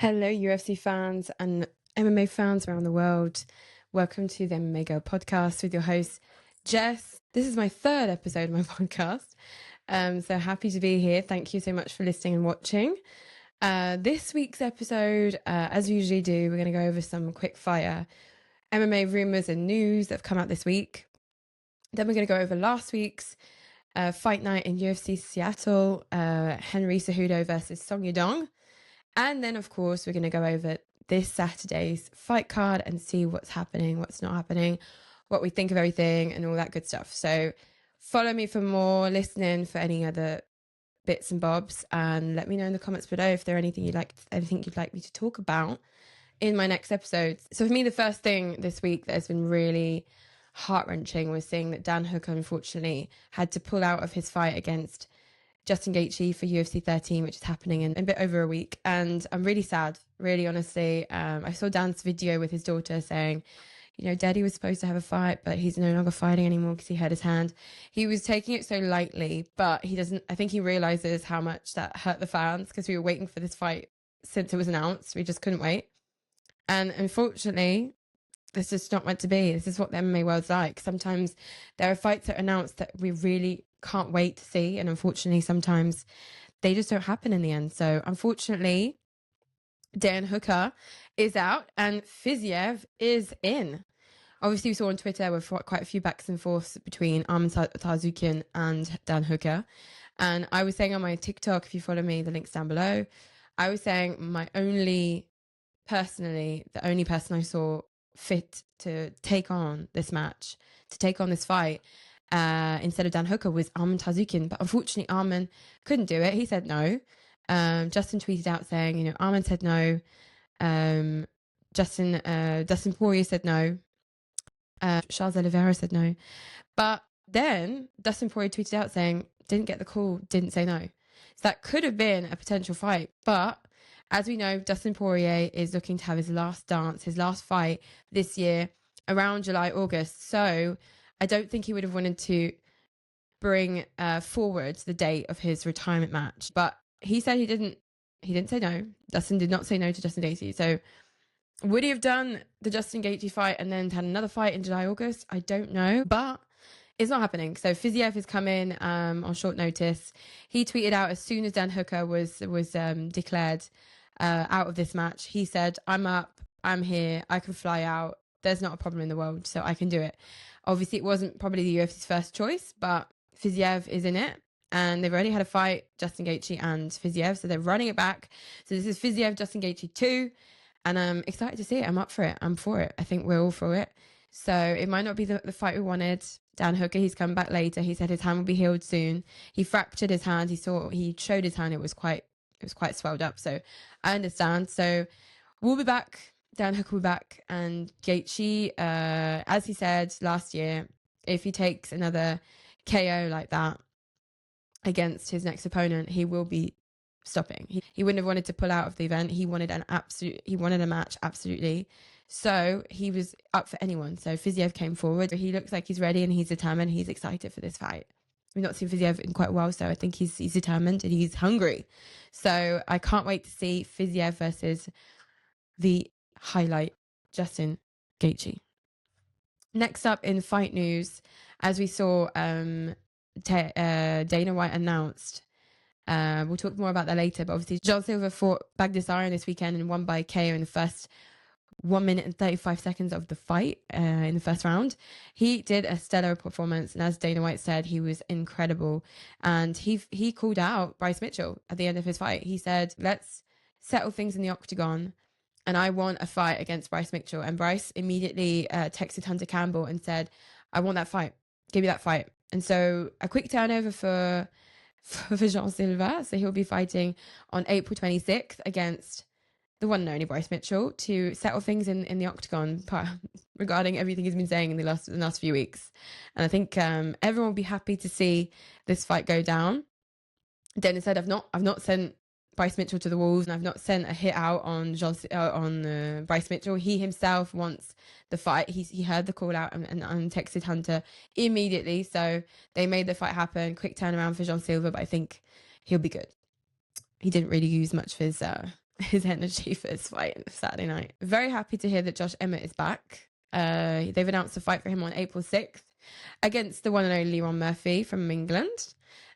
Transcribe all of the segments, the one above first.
Hello, UFC fans and MMA fans around the world. Welcome to the MMA Girl podcast with your host, Jess. This is my third episode of my podcast. So happy to be here. Thank you so much for listening and watching. This week's episode, as we usually do, we're going to go over some quick fire MMA rumors and news that have come out this week. Then we're going to go over last week's fight night in UFC Seattle, Henry Cejudo versus Song Yadong. And then, of course, we're going to go over this Saturday's fight card and see what's happening, what's not happening, what we think of everything and all that good stuff. So follow me for more, listening for any other bits and bobs, and let me know in the comments below if there's anything you'd like me to talk about in my next episodes. So for me, the first thing this week that has been really heart-wrenching was seeing that Dan Hooker, unfortunately, had to pull out of his fight against Justin Gaethje for UFC 13, which is happening in a bit over a week. And I'm really sad, really honestly. I saw Dan's video with his daughter saying, you know, Daddy was supposed to have a fight, but he's no longer fighting anymore because he hurt his hand. He was taking it so lightly, but I think he realizes how much that hurt the fans because we were waiting for this fight since it was announced. We just couldn't wait. And unfortunately, this is not meant to be. This is what the MMA world's like. Sometimes there are fights that are announced that we really can't wait to see, and unfortunately sometimes they just don't happen in the end. So unfortunately, Dan Hooker is out and Fiziev is in. Obviously, we saw on Twitter with quite a few backs and forths between Arman Tsarukyan and Dan Hooker. And I was saying on my TikTok, if you follow me, the link's down below, I was saying the only person I saw fit to take on this match, to take on this fight, instead of Dan Hooker, was Arman Tsarukyan. But unfortunately, Arman couldn't do it. He said no. Justin tweeted out saying, you know, Arman said no. Dustin Poirier said no. Charles Oliveira said no. But then Dustin Poirier tweeted out saying, didn't get the call, didn't say no. So that could have been a potential fight. But as we know, Dustin Poirier is looking to have his last dance, his last fight this year around July, August. So I don't think he would have wanted to bring forward the date of his retirement match. But he said he didn't say no. Dustin did not say no to Justin Gaethje. So would he have done the Justin Gaethje fight and then had another fight in July, August? I don't know. But it's not happening. So Fiziev has come in on short notice. He tweeted out as soon as Dan Hooker was declared out of this match. He said, I'm up, I'm here, I can fly out. There's not a problem in the world, so I can do it. Obviously, it wasn't probably the UFC's first choice, but Fiziev is in it. And they've already had a fight, Justin Gaethje and Fiziev, so they're running it back. So this is Fiziev, Justin Gaethje 2. And I'm excited to see it. I'm up for it. I'm for it. I think we're all for it. So it might not be the fight we wanted. Dan Hooker, he's come back later. He said his hand will be healed soon. He fractured his hand. He showed his hand. It was quite swelled up. So I understand. So we'll be back. Dan Hooker will be back. And Gaethje, as he said last year, if he takes another KO like that against his next opponent, he will be stopping. He wouldn't have wanted to pull out of the event. He wanted a match, absolutely. So he was up for anyone. So Fiziev came forward. He looks like he's ready and he's determined. He's excited for this fight. We've not seen Fiziev in quite a while, so I think he's determined and he's hungry. So I can't wait to see Fiziev versus the highlight, Justin Gaethje. Next up in fight news, as we saw, Dana White announced, we'll talk more about that later, but obviously John Silver fought Baghdasaryan this weekend and won by KO in the first 1 minute and 35 seconds of the fight in the first round. He did a stellar performance, and as Dana White said, he was incredible. And he called out Bryce Mitchell at the end of his fight. He said, let's settle things in the octagon, and I want a fight against Bryce Mitchell. And Bryce immediately texted Hunter Campbell and said, I want that fight. Give me that fight. And so a quick turnover for Jean Silva. So he'll be fighting on April 26th against the one and only Bryce Mitchell to settle things in the octagon regarding everything he's been saying in the last few weeks. And I think everyone will be happy to see this fight go down. Dennis said, I've not sent Bryce Mitchell to the wolves, and I've not sent a hit out on Bryce Mitchell. He himself wants the fight. He heard the call out and texted Hunter immediately. So they made the fight Quick turnaround for Jean Silva, but I think he'll be good. He didn't really use much of his his energy for this fight Saturday night. Very happy to hear that Josh Emmett is back. They've announced a fight for him on April 6th against the one and only Ron Murphy from England.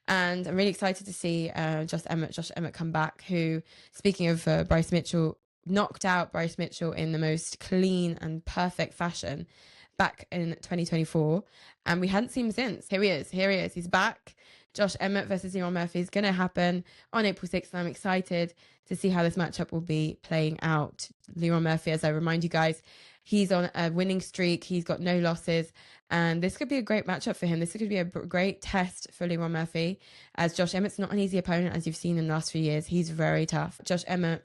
And I'm really excited to see Josh Emmett come back, who, speaking of Bryce Mitchell, knocked out Bryce Mitchell in the most clean and perfect fashion back in 2024. And we hadn't seen him since. Here he is. He's back. Josh Emmett versus Ron Murphy is going to happen on April 6th. And I'm excited to see how this matchup will be playing out. Leron Murphy, as I remind you guys, he's on a winning streak. He's got no losses. And this could be a great matchup for him. This could be a great test for Leron Murphy, as Josh Emmett's not an easy opponent, as you've seen in the last few years. He's very tough. Josh Emmett,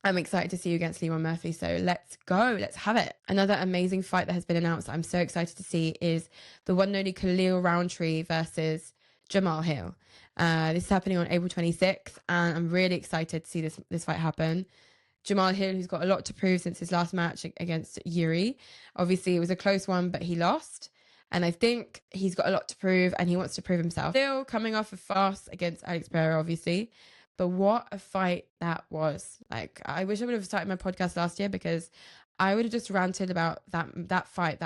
I'm excited to see you against Leron Murphy. So let's go. Let's have it. Another amazing fight that has been announced that I'm so excited to see is the one and only Khalil Roundtree versus Jamal Hill. This is happening on April 26th, and I'm really excited to see this fight happen. Jamal Hill, who's got a lot to prove since his last match against Yuri. Obviously, it was a close one, but he lost. And I think he's got a lot to prove, and he wants to prove himself. Still coming off a fast against Alex Pereira, obviously. But what a fight that was. Like, I wish I would have started my podcast last year, because I would have just ranted about that fight,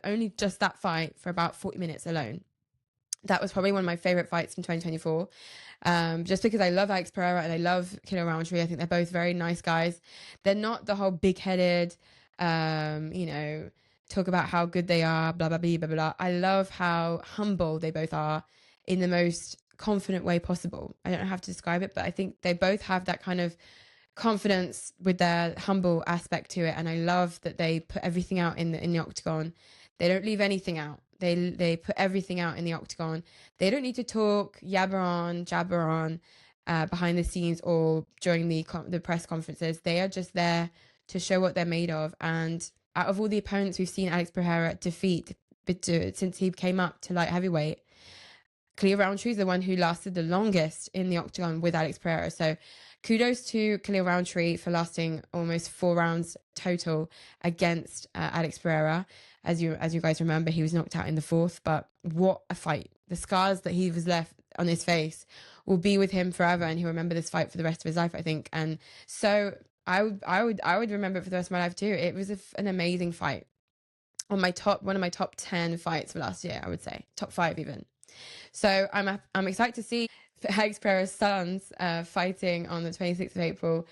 only just that fight, for about 40 minutes alone. That was probably one of my favorite fights from 2024. Just because I love Alex Pereira and I love Killer Roundtree. I think they're both very nice guys. They're not the whole big-headed, talk about how good they are, blah, blah, blah, blah, blah. I love how humble they both are in the most confident way possible. I don't know how to describe it, but I think they both have that kind of confidence with their humble aspect to it. And I love that they put everything out in the octagon. They don't leave anything out. They put everything out in the octagon. They don't need to talk, jabber on behind the scenes or during the press conferences. They are just there to show what they're made of. And out of all the opponents we've seen Alex Pereira defeat since he came up to light heavyweight, Khalil Roundtree is the one who lasted the longest in the octagon with Alex Pereira. So kudos to Khalil Roundtree for lasting almost 4 rounds total against Alex Pereira. As you guys remember, he was knocked out in the 4th, but what a fight. The scars that he was left on his face will be with him forever, and he'll remember this fight for the rest of his life, I think. And so I would remember it for the rest of my life too. It was an amazing fight. One of my top 10 fights for last year, I would say. Top 5 even. So I'm excited to see Alex Pereira's sons fighting on the 26th of April,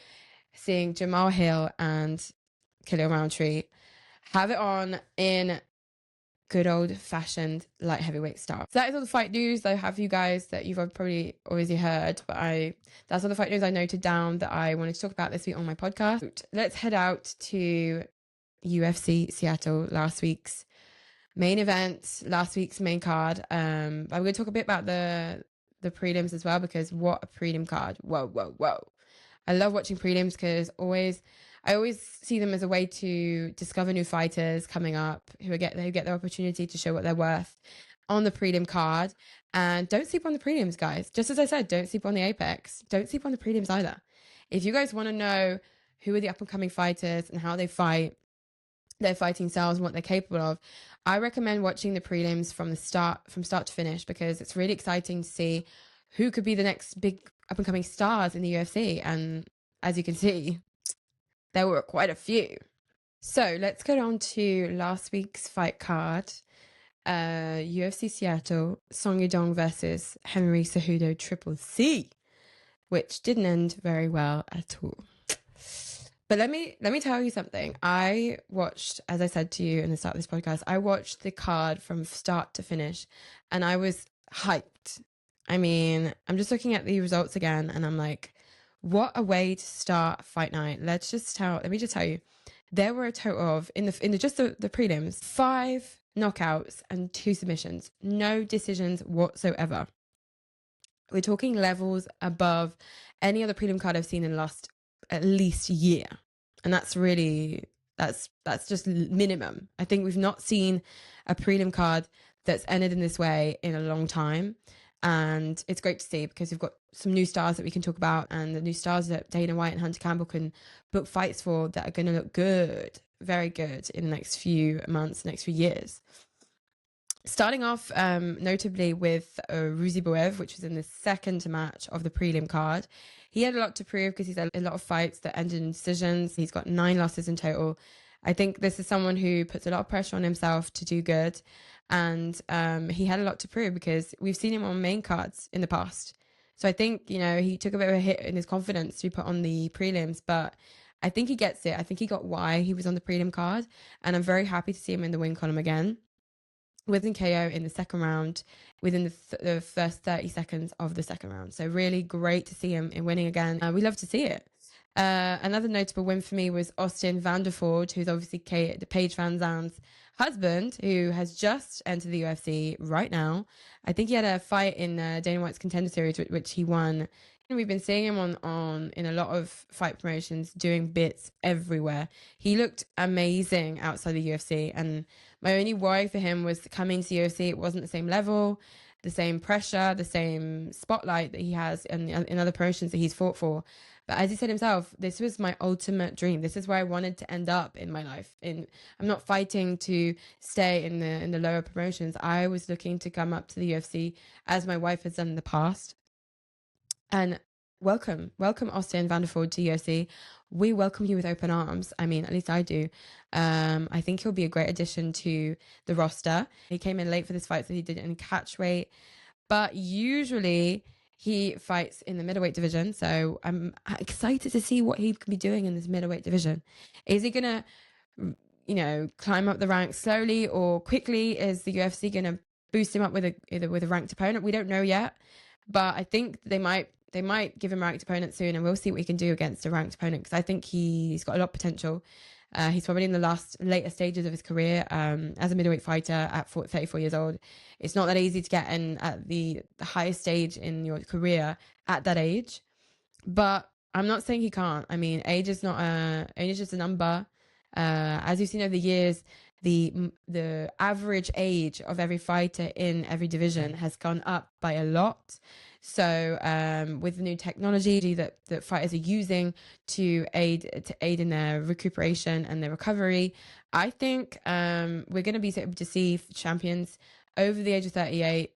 seeing Jamal Hill and Khalil Roundtree have it on in good old-fashioned light heavyweight style. So that is all the fight news I have for you guys that you've probably already heard, but that's all the fight news I noted down that I wanted to talk about this week on my podcast. Let's head out to UFC Seattle, last week's main event, last week's main card. I'm going to talk a bit about the prelims as well, because what a prelim card. Whoa. I love watching prelims because I always see them as a way to discover new fighters coming up who get their opportunity to show what they're worth on the prelim card. And don't sleep on the prelims, guys. Just as I said, don't sleep on the Apex. Don't sleep on the prelims either. If you guys want to know who are the up-and-coming fighters and how they fight, their fighting styles and what they're capable of, I recommend watching the prelims from start to finish, because it's really exciting to see who could be the next big up-and-coming stars in the UFC. And as you can see, there were quite a few. So let's go on to last week's fight card. UFC Seattle, Song Yudong versus Henry Cejudo Triple C, which didn't end very well at all. But let me tell you something. I watched, as I said to you in the start of this podcast, I watched the card from start to finish, and I was hyped. I mean, I'm just looking at the results again, and I'm like, what a way to start fight night. Let me just tell you, there were a total of, in the prelims, 5 knockouts and 2 submissions. No decisions whatsoever. We're talking levels above any other prelim card I've seen in the last at least year. And that's just minimum. I think we've not seen a prelim card that's ended in this way in a long time. And it's great to see, because we've got some new stars that we can talk about, and the new stars that Dana White and Hunter Campbell can book fights for that are going to look good, very good in the next few months, next few years. Starting off notably with Ruziboev, which was in the second match of the prelim card. He had a lot to prove because he's had a lot of fights that ended in decisions. He's got 9 losses in total. I think this is someone who puts a lot of pressure on himself to do good. And he had a lot to prove because we've seen him on main cards in the past. So I think, you know, he took a bit of a hit in his confidence to be put on the prelims, but I think he gets it. I think he got why he was on the prelim card. And I'm very happy to see him in the win column again with an KO in the second round within the first 30 seconds of the second round. So really great to see him in winning again. We love to see it. Another notable win for me was Austin Vanderford, who's obviously Paige Van Zan's husband, who has just entered the UFC right now. I think he had a fight in Dana White's Contender Series, which he won. And we've been seeing him on in a lot of fight promotions, doing bits everywhere. He looked amazing outside the UFC, and my only worry for him was coming to the UFC. It wasn't the same level, the same pressure, the same spotlight that he has in other promotions that he's fought for. But as he said himself, this was my ultimate dream. This is where I wanted to end up in my life. I'm not fighting to stay in the lower promotions. I was looking to come up to the UFC as my wife has done in the past. And welcome Austin Vanderford to UFC. We welcome you with open arms. I mean, at least I do. I think he'll be a great addition to the roster. He came in late for this fight, so he did it in catch weight. But usually he fights in the middleweight division. So I'm excited to see what he can be doing in this middleweight division. Is he going to, you know, climb up the ranks slowly or quickly? Is the UFC going to boost him up with a ranked opponent? We don't know yet. But I think they might give him a ranked opponent soon, and we'll see what he can do against a ranked opponent, because I think he's got a lot of potential. He's probably in the later stages of his career as a middleweight fighter at 34 years old. It's not that easy to get in at the highest stage in your career at that age. But I'm not saying he can't. I mean, age is just a number. As you've seen over the years, the average age of every fighter in every division has gone up by a lot. So with the new technology that fighters are using to aid in their recuperation and their recovery, I think we're going to be able to see champions over the age of 38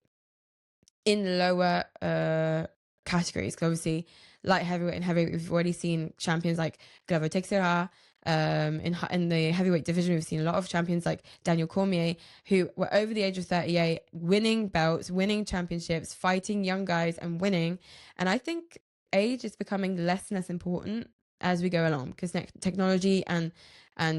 in lower categories. Because obviously, light heavyweight and heavyweight, we've already seen champions like Glover Teixeira. In the heavyweight division, we've seen a lot of champions like Daniel Cormier, who were over the age of 38, winning belts, winning championships, fighting young guys and winning. And I think age is becoming less and less important as we go along, because technology and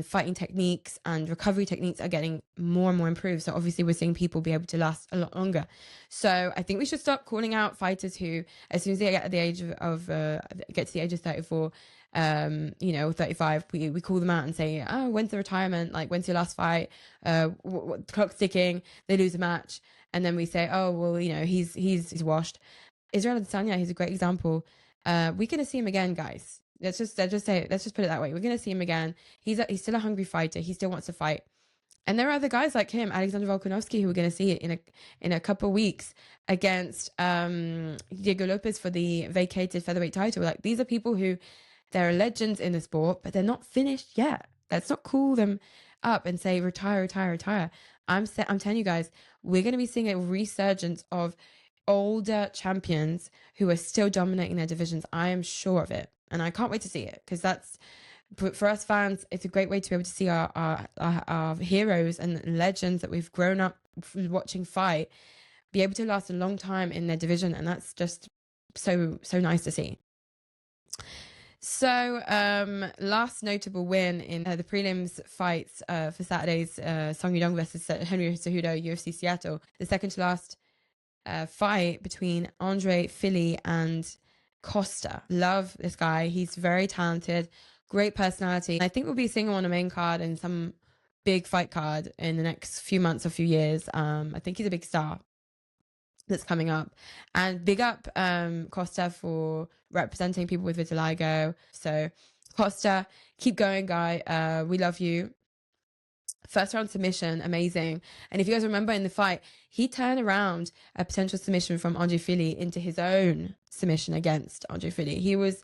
fighting techniques and recovery techniques are getting more and more improved. So obviously we're seeing people be able to last a lot longer. So I think we should stop calling out fighters who, as soon as they get to the age get to the age of 34, 35, we call them out and say, oh, when's the retirement? Like, when's your last fight? The clock's ticking, they lose a match. And then we say, oh, well, you know, he's washed. Israel Adesanya, he's a great example. We're going to see him again, guys. Let's just put it that way. We're going to see him again. He's still a hungry fighter. He still wants to fight. And there are other guys like him, Alexander Volkanovski, who we're going to see it in a couple of weeks against Diego Lopez for the vacated featherweight title. Like, these are people who, they're legends in the sport, but they're not finished yet. Let's not call them up and say retire. I'm telling you guys, we're going to be seeing a resurgence of older champions who are still dominating their divisions. I am sure of it. And I can't wait to see it, because for us fans, it's a great way to be able to see our heroes and legends that we've grown up watching fight be able to last a long time in their division. And that's just so nice to see. So last notable win in the prelims fights for Saturday's Song Yudong versus Henry Cejudo, UFC Seattle, the second to last fight between Andre Fili and Costa. Love this guy. He's very talented, great personality. I think we'll be seeing him on a main card and some big fight card in the next few months or few years. I think he's a big star that's coming up. And big up Costa for representing people with vitiligo. So Costa, keep going, guy. We love you. First round submission, amazing. And if you guys remember in the fight, he turned around a potential submission from Andre Fili into his own submission against Andre Fili. He was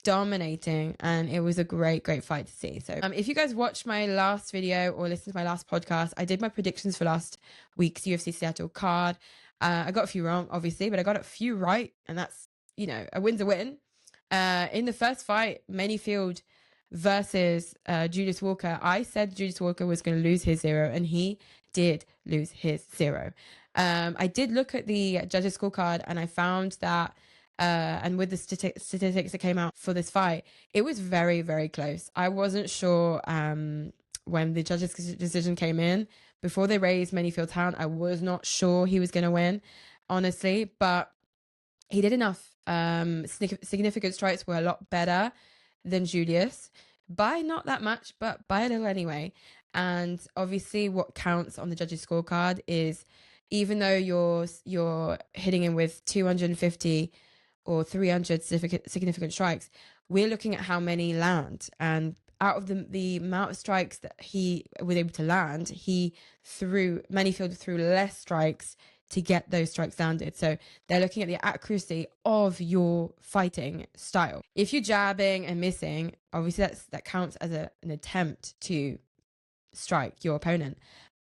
dominating, and it was a great fight to see. So if you guys watched my last video or listened to my last podcast, I did my predictions for last week's UFC Seattle card. I got a few wrong, obviously, but I got a few right, and that's, you know, a win's a win. In the first fight, Manyfield versus Julius Walker, I said Julius Walker was going to lose his 0, and he did lose his 0. I did look at the judges' scorecard, and I found that and with the statistics that came out for this fight, it was very close. I wasn't sure when the judges' decision came in, before they raised Manyfield's hand, I was not sure he was going to win, honestly, but he did enough. Significant strikes were a lot better than Julius, by not that much, but by a little anyway. And obviously what counts on the judges' scorecard is, even though you're hitting him with 250 or 300 significant strikes, we're looking at how many land. And out of the amount of strikes that he was able to land, Manyfield threw less strikes to get those strikes landed. So they're looking at the accuracy of your fighting style. If you're jabbing and missing, obviously that counts as an attempt to strike your opponent.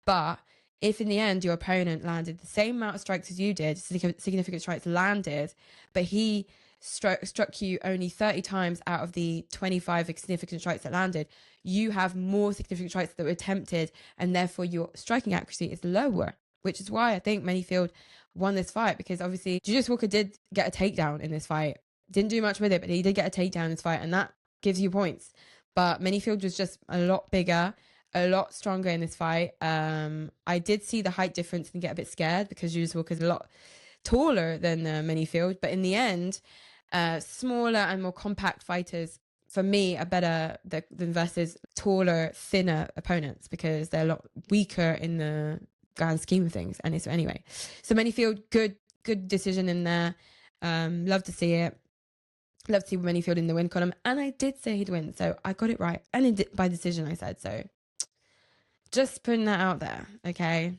But if in the end your opponent landed the same amount of strikes as you did, significant strikes landed, but he struck you only 30 times out of the 25 significant strikes that landed, you have more significant strikes that were attempted, and therefore your striking accuracy is lower, which is why I think Manyfield won this fight, because obviously Julius Walker did get a takedown in this fight. Didn't do much with it, but he did get a takedown in this fight, and that gives you points. But Manyfield was just a lot bigger, a lot stronger in this fight. I did see the height difference and get a bit scared, because Julius Walker's a lot taller than Manyfield. But in the end, smaller and more compact fighters, for me, are better than versus taller, thinner opponents, because they're a lot weaker in the grand scheme of things. And so anyway, so Manyfield, good decision in there. Love to see it. Love to see Manyfield in the win column. And I did say he'd win, so I got it right. And by decision, I said so. Just putting that out there, okay?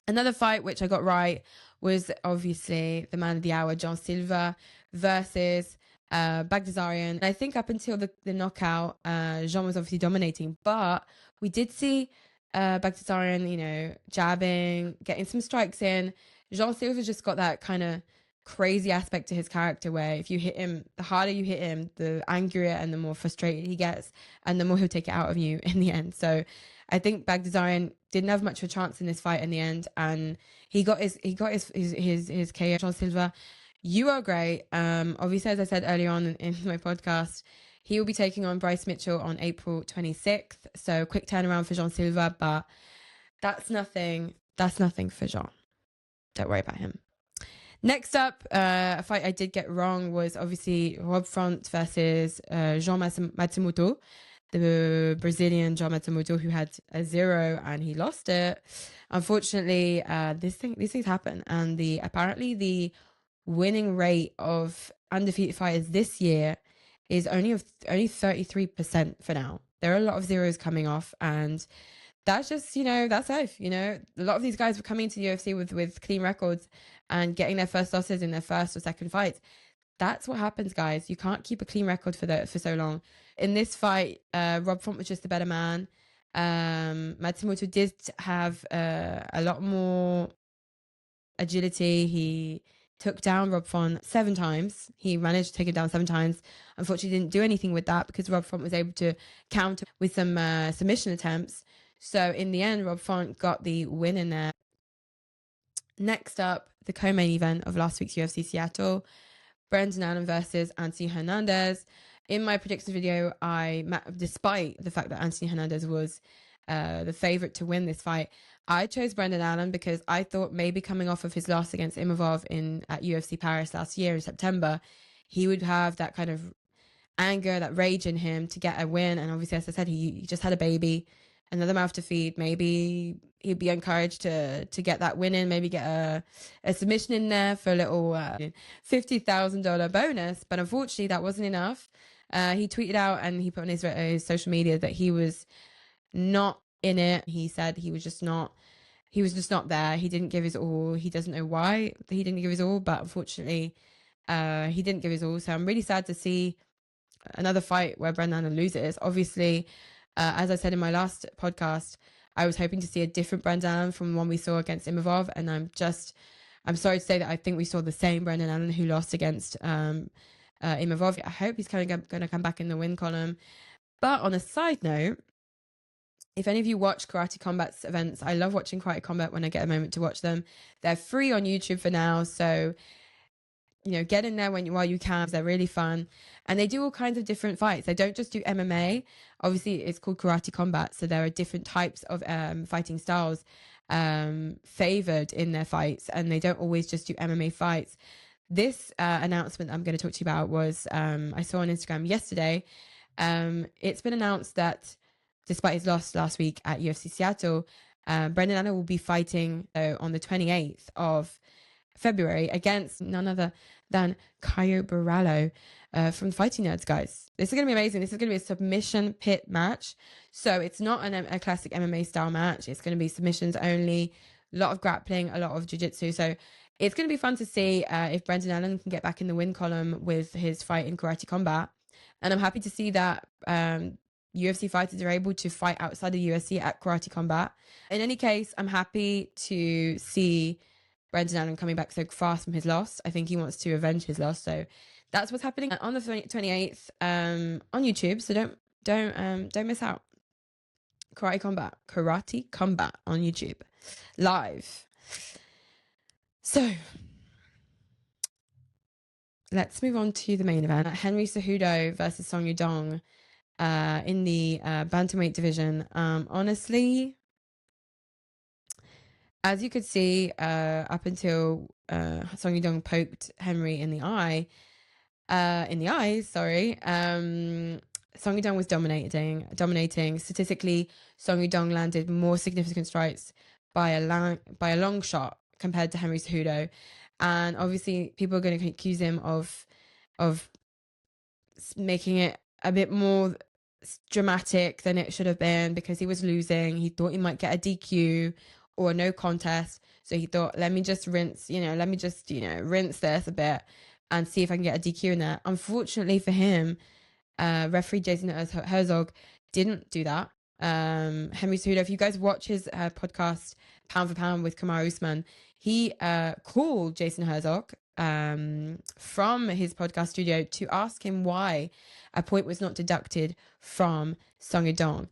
Another fight which I got right was obviously the man of the hour, John Silva versus Baghdasaryan. I think up until the knockout, Jean was obviously dominating, but we did see Baghdasaryan, you know, jabbing, getting some strikes in. Jean Silva just got that kind of crazy aspect to his character, where if you hit him, the harder you hit him, the angrier and the more frustrated he gets, and the more he'll take it out of you in the end. So I think Baghdasaryan didn't have much of a chance in this fight in the end, and he got his KO. John Silva, you are great. Obviously, as I said earlier on in my podcast, he will be taking on Bryce Mitchell on April 26th. So quick turnaround for John Silva, but that's nothing for Jean. Don't worry about him. Next up, a fight I did get wrong was obviously Rob Font versus Jean Matsumoto, the Brazilian Jean Matsumoto, who had a 0 and he lost it. Unfortunately, these things happen, and apparently the winning rate of undefeated fighters this year is only 33% for now. There are a lot of zeros coming off, and that's just, you know, that's life. You know, a lot of these guys were coming to the UFC with clean records and getting their first losses in their first or second fights. That's what happens, guys. You can't keep a clean record for so long. In this fight, Rob Font was just the better man. Matsumoto did have a lot more agility. He took down Rob Font 7 times. He managed to take him down 7 times. Unfortunately, didn't do anything with that, because Rob Font was able to counter with some submission attempts. So in the end, Rob Font got the win in there. Next up, the co-main event of last week's UFC Seattle, Brendan Allen versus Anthony Hernandez. In my predictions video, despite the fact that Anthony Hernandez was the favorite to win this fight, I chose Brendan Allen because I thought maybe coming off of his loss against Imavov at UFC Paris last year in September, he would have that kind of anger, that rage in him to get a win. And obviously, as I said, he just had a baby, another mouth to feed. Maybe he'd be encouraged to get that win in, maybe get a submission in there for a little $50,000 bonus. But unfortunately, that wasn't enough. He tweeted out and he put on his social media that he was not in it. He said he was just not there. He didn't give his all. He doesn't know why he didn't give his all, but unfortunately, he didn't give his all. So I'm really sad to see another fight where Brendan Allen loses. Obviously, as I said in my last podcast, I was hoping to see a different Brendan Allen from the one we saw against Imavov, and I'm sorry to say that I think we saw the same Brendan Allen who lost against Imavov. I hope he's going to come back in the win column. But on a side note, if any of you watch Karate Combat's events, I love watching Karate Combat when I get a moment to watch them. They're free on YouTube for now, so get in there while you can. They're really fun, and they do all kinds of different fights. They don't just do MMA. Obviously, it's called Karate Combat, so there are different types of fighting styles favored in their fights, and they don't always just do MMA fights. This announcement I'm going to talk to you about was I saw on Instagram yesterday. It's been announced that despite his loss last week at UFC Seattle, Brendan Allen will be fighting on the 28th of February against none other than Caio Borralho from Fighting Nerds, guys. This is going to be amazing. This is going to be a submission pit match. So it's not a classic MMA style match. It's going to be submissions only, a lot of grappling, a lot of jiu-jitsu. So it's going to be fun to see if Brendan Allen can get back in the win column with his fight in Karate Combat. And I'm happy to see that UFC fighters are able to fight outside of UFC at Karate Combat. In any case, I'm happy to see Brendan Allen coming back so fast from his loss. I think he wants to avenge his loss. So that's what's happening on the 28th on YouTube. So don't miss out. Karate Combat on YouTube live. So let's move on to the main event. Henry Cejudo versus Song Yudong in the bantamweight division. Honestly, as you could see, up until Song Yudong poked Henry in the eyes, Song Yudong was dominating. Statistically, Song Yudong landed more significant strikes by a long shot compared to Henry Cejudo. And obviously, people are going to accuse him of making it a bit more dramatic than it should have been because he was losing. He thought he might get a DQ or no contest. So he thought, let me just rinse this a bit and see if I can get a DQ in there. Unfortunately for him, referee Jason Herzog didn't do that. Henry Cejudo, if you guys watch his podcast Pound for Pound with Kamaru Usman, he called Jason Herzog from his podcast studio to ask him why a point was not deducted from Song Yudong.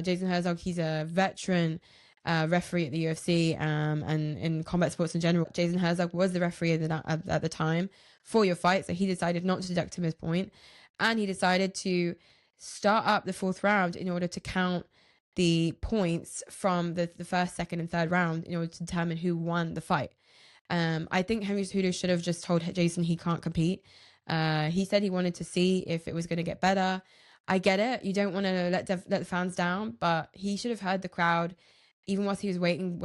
Jason Herzog, he's a veteran referee at the UFC and in combat sports in general. Jason Herzog was the referee at the time for your fight, so he decided not to deduct him his point, and he decided to start up the fourth round in order to count the points from the first, second, and third round in order to determine who won the fight. I think Henry Cejudo should have just told Jason he can't compete. He said he wanted to see if it was going to get better. I get it. You don't want to let the fans down, but he should have heard the crowd, even whilst he was waiting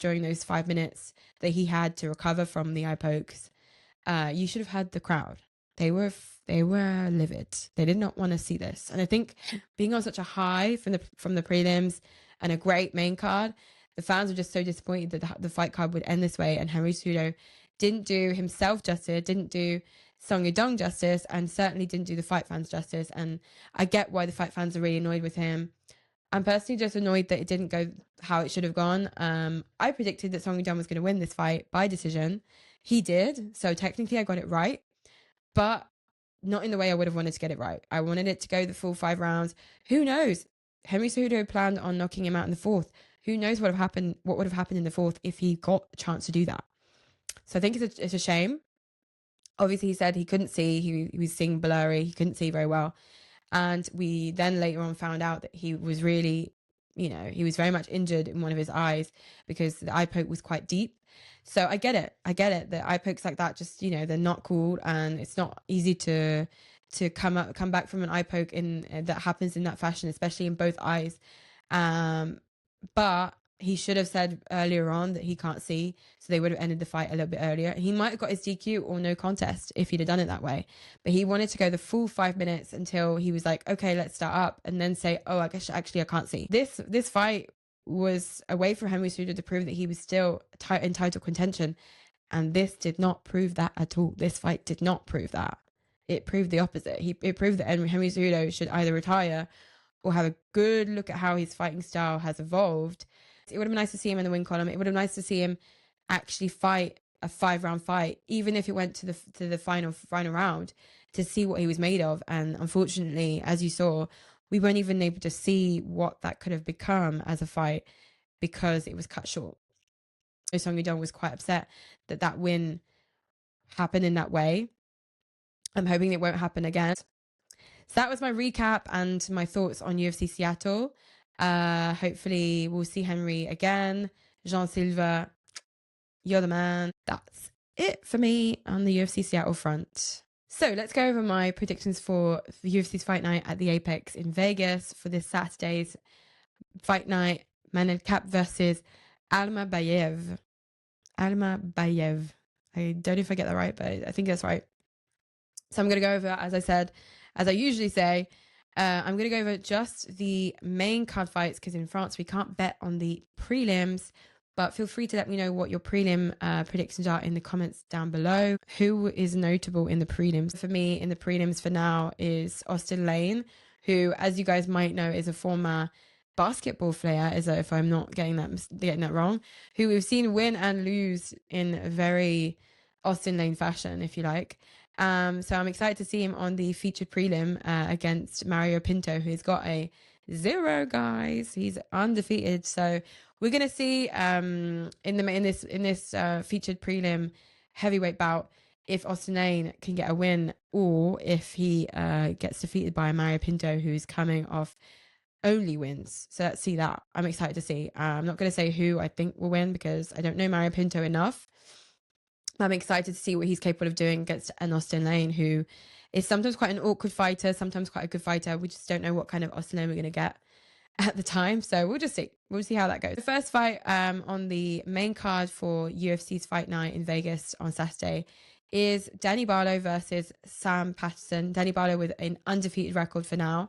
during those 5 minutes that he had to recover from the eye pokes. You should have heard the crowd. They were livid. They did not want to see this. And I think being on such a high from the prelims and a great main card, the fans were just so disappointed that the fight card would end this way. And Henry Cejudo didn't do himself justice, didn't do Song Yudong justice, and certainly didn't do the fight fans justice. And I get why the fight fans are really annoyed with him. I'm personally just annoyed that it didn't go how it should have gone. I predicted that Song Yudong was going to win this fight by decision. He did. So technically I got it right, but not in the way I would have wanted to get it right. I wanted it to go the full 5 rounds. Who knows? Henry Cejudo planned on knocking him out in the fourth. Who knows what would have happened in the fourth if he got a chance to do that. So I think it's a shame. Obviously, he said he couldn't see. He was seeing blurry. He couldn't see very well. And we then later on found out that he was really, he was very much injured in one of his eyes because the eye poke was quite deep. So I get it. The eye pokes like that, just, they're not cool, and it's not easy to come back from an eye poke that happens in that fashion, especially in both eyes. But he should have said earlier on that he can't see, so they would have ended the fight a little bit earlier. He might have got his DQ or no contest if he'd have done it that way. But he wanted to go the full 5 minutes until he was like, okay, let's start up, and then say, oh, I guess actually I can't see. This fight was a way for Henry Cejudo to prove that he was still in title contention, and this did not prove that at all. This fight did not prove that. it proved the opposite. It proved that Henry Cejudo should either retire or have a good look at how his fighting style has evolved. It would have been nice to see him in the win column. It would have been nice to see him actually fight a 5-round fight, even if it went to the final round, to see what he was made of. And unfortunately, as you saw, we weren't even able to see what that could have become as a fight because it was cut short. Song Yudong was quite upset that win happened in that way. I'm hoping it won't happen again. So that was my recap and my thoughts on UFC Seattle. Hopefully we'll see Henry again. Jean Silva, you're the man. That's it for me on the UFC Seattle front. So let's go over my predictions for the UFC's fight night at the Apex in Vegas for this Saturday's fight night. Manel Kape versus Almabayev. Almabayev. I don't know if I get that right, but I think that's right. So I'm going to go over, as I said, as I usually say, I'm going to go over just the main card fights because in France we can't bet on the prelims. But feel free to let me know what your prelim predictions are in the comments down below. Who is notable in the prelims? For me, in the prelims for now is Austin Lane, who, as you guys might know, is a former basketball player, if I'm not getting that wrong, who we've seen win and lose in a very Austin Lane fashion, if you like. So I'm excited to see him on the featured prelim against Mario Pinto, who's got a 0, guys. He's undefeated. So we're gonna see in this featured prelim heavyweight bout if Austin Lane can get a win or if he gets defeated by Mario Pinto, who's coming off only wins. So let's see that. I'm excited to see. I'm not going to say who I think will win because I don't know Mario Pinto enough. I'm excited to see what he's capable of doing against an Austin Lane, who is sometimes quite an awkward fighter, sometimes quite a good fighter. We just don't know what kind of Austin Lane we're going to get at the time. So we'll just see. We'll see how that goes. The first fight on the main card for UFC's Fight Night in Vegas on Saturday is Danny Barlow versus Sam Patterson. Danny Barlow with an undefeated record for now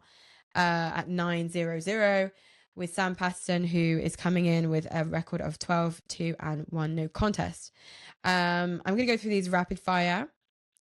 at 9-0-0, with Sam Patterson, who is coming in with a record of 12-2-1, no contest. I'm going to go through these rapid fire.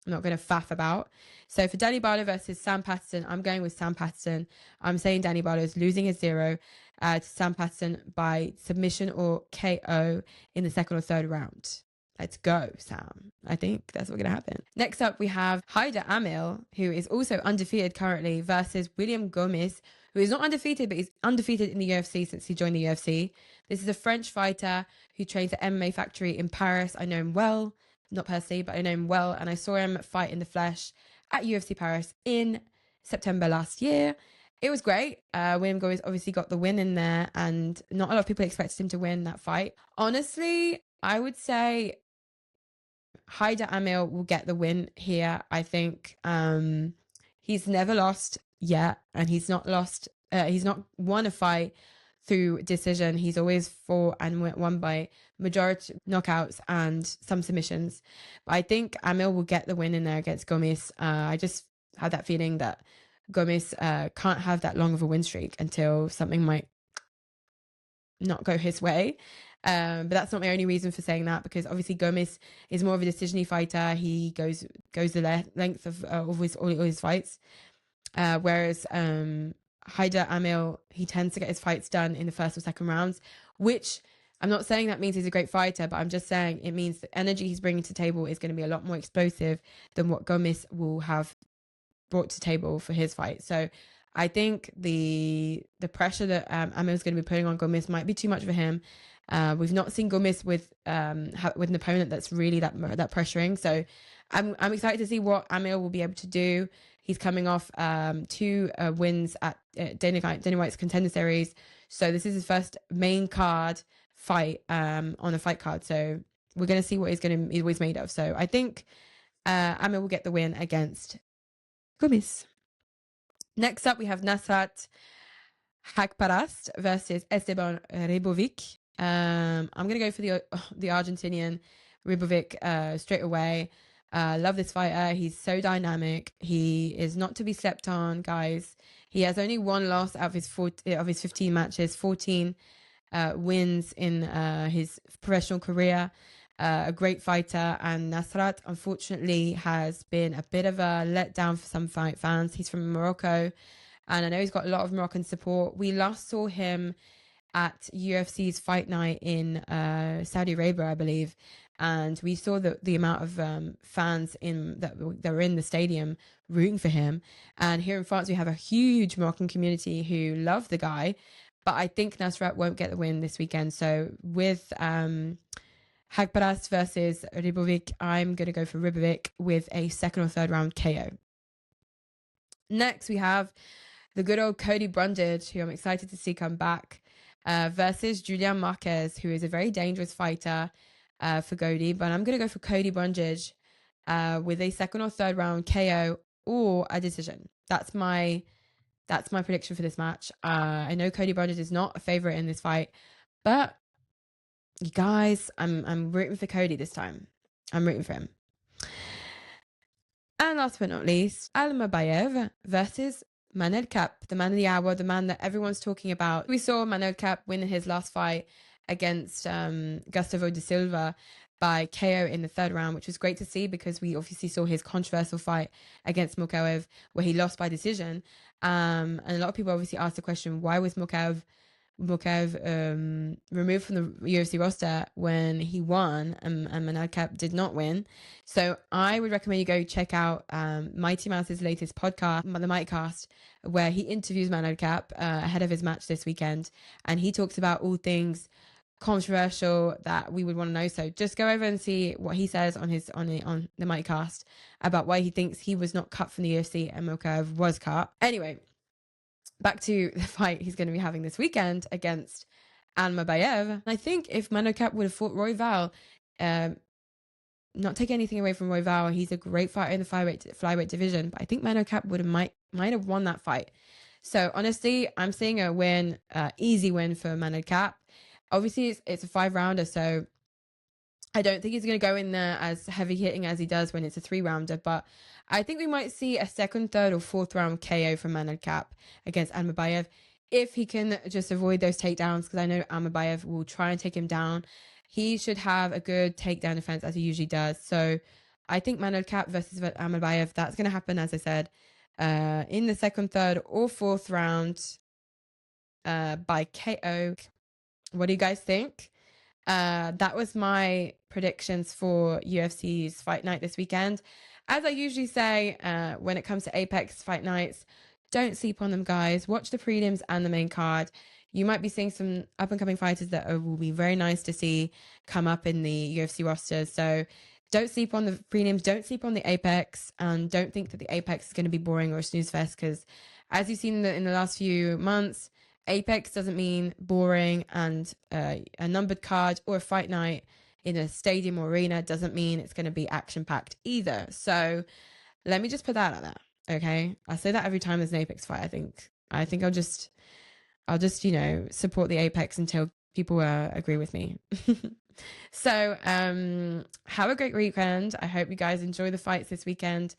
I'm not going to faff about. So for Danny Barlow versus Sam Patterson, I'm going with Sam Patterson. I'm saying Danny Barlow is losing his 0 to Sam Patterson by submission or KO in the second or third round. Let's go, Sam. I think that's what's going to happen. Next up, we have Haider Amil, who is also undefeated currently, versus William Gomez, who is not undefeated, but he's undefeated in the UFC since he joined the UFC. This is a French fighter who trains at MMA Factory in Paris. I know him well, not personally, but I know him well, and I saw him fight in the flesh at UFC Paris in September last year. It was great. William Gomez obviously got the win in there, and not a lot of people expected him to win that fight. Honestly, I would say Haider Amil will get the win here. I think he's never lost yet, and he's not won a fight through decision. He's always fought and won by majority knockouts and some submissions. But I think Amil will get the win in there against Gomez. I just had that feeling that Gomez can't have that long of a win streak until something might not go his way. But that's not my only reason for saying that, because obviously Gomez is more of a decision-y fighter. He goes the length of all his fights, whereas Haider Amil, he tends to get his fights done in the first or second rounds, which I'm not saying that means he's a great fighter, but I'm just saying it means the energy he's bringing to the table is going to be a lot more explosive than what Gomez will have brought to table for his fight. So I think the pressure that Amil is going to be putting on Gomez might be too much for him. We've not seen Gomez with an opponent that's really that pressuring. So I'm excited to see what Amil will be able to do. He's coming off 2 wins at Dana White's Contender Series. So this is his first main card fight on a fight card. So we're going to see what he's made of. So I think Amil will get the win against Gomez. Next up, we have Nasrat Haqparast versus Esteban Ribovic. I'm going to go for the Argentinian Ribovic straight away. Love this fighter. He's so dynamic. He is not to be slept on, guys. He has only one loss out of his 15 matches, 14 wins in his professional career. a great fighter. And Nasrat, unfortunately, has been a bit of a letdown for some fight fans. He's from Morocco, and I know he's got a lot of Moroccan support. We last saw him at UFC's Fight Night in Saudi Arabia, I believe, and we saw the amount of fans that were in the stadium rooting for him. And here in France, we have a huge Moroccan community who love the guy, but I think Nasrat won't get the win this weekend. So with Hagparas versus Ribovic, I'm going to go for Ribovic with a second or third round KO. Next, we have the good old Cody Brundage, who I'm excited to see come back, versus Julian Marquez, who is a very dangerous fighter for Cody. But I'm going to go for Cody Brundage with a second or third round KO or a decision. That's my prediction for this match. I know Cody Brundage is not a favorite in this fight, but you guys, I'm rooting for Cody this time. I'm rooting for him. And last but not least, Almabayev versus Manel Kape, the man of the hour, the man that everyone's talking about. We saw Manel Kape win his last fight against Gustavo da Silva by KO in the third round, which was great to see because we obviously saw his controversial fight against Mokaev where he lost by decision. And a lot of people obviously asked the question, why was Mokaev removed from the UFC roster when he won and Manel Kape did not win? So I would recommend you go check out Mighty Mouse's latest podcast, the Mightcast, where he interviews Manel Kape ahead of his match this weekend, and he talks about all things controversial that we would want to know. So just go over and see what he says on the Mightcast about why he thinks he was not cut from the UFC and Mokaev was cut. Anyway, back to the fight he's going to be having this weekend against Almabayev. I think if Manel Kape would have fought Royval, not take anything away from Royval, he's a great fighter in the flyweight division, but I think Manel Kape might have won that fight. So honestly, I'm seeing a win, easy win for Manel Kape. Obviously, it's a 5-rounder, so I don't think he's going to go in there as heavy hitting as he does when it's a 3-rounder, but I think we might see a second, third, or fourth round KO from Manel Kape against Almabayev if he can just avoid those takedowns, because I know Almabayev will try and take him down. He should have a good takedown defense as he usually does. So I think Manel Kape versus Almabayev, that's going to happen, as I said, in the second, third, or fourth round by KO. What do you guys think? That was my predictions for UFC's Fight Night this weekend. As I usually say, when it comes to Apex Fight Nights, don't sleep on them, guys. Watch the prelims and the main card. You might be seeing some up-and-coming fighters that will be very nice to see come up in the UFC rosters. So don't sleep on the prelims, don't sleep on the Apex, and don't think that the Apex is going to be boring or a snooze fest, because as you've seen in the last few months, Apex doesn't mean boring, and a numbered card or a fight night in a stadium or arena doesn't mean it's going to be action-packed either. So let me just put that out there, okay? I say that every time there's an Apex fight. I think I'll just support the Apex until people agree with me. So have a great weekend. I hope you guys enjoy the fights this weekend,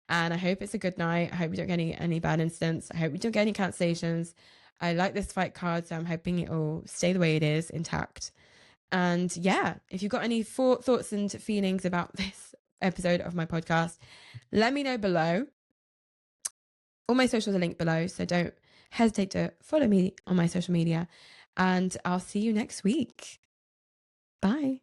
and I hope it's a good night. I hope you don't get any bad incidents. I hope you don't get any cancellations. I like this fight card, so I'm hoping it will stay the way it is, intact. And yeah, if you've got any thoughts and feelings about this episode of my podcast, let me know below. All my socials are linked below, so don't hesitate to follow me on my social media. And I'll see you next week. Bye.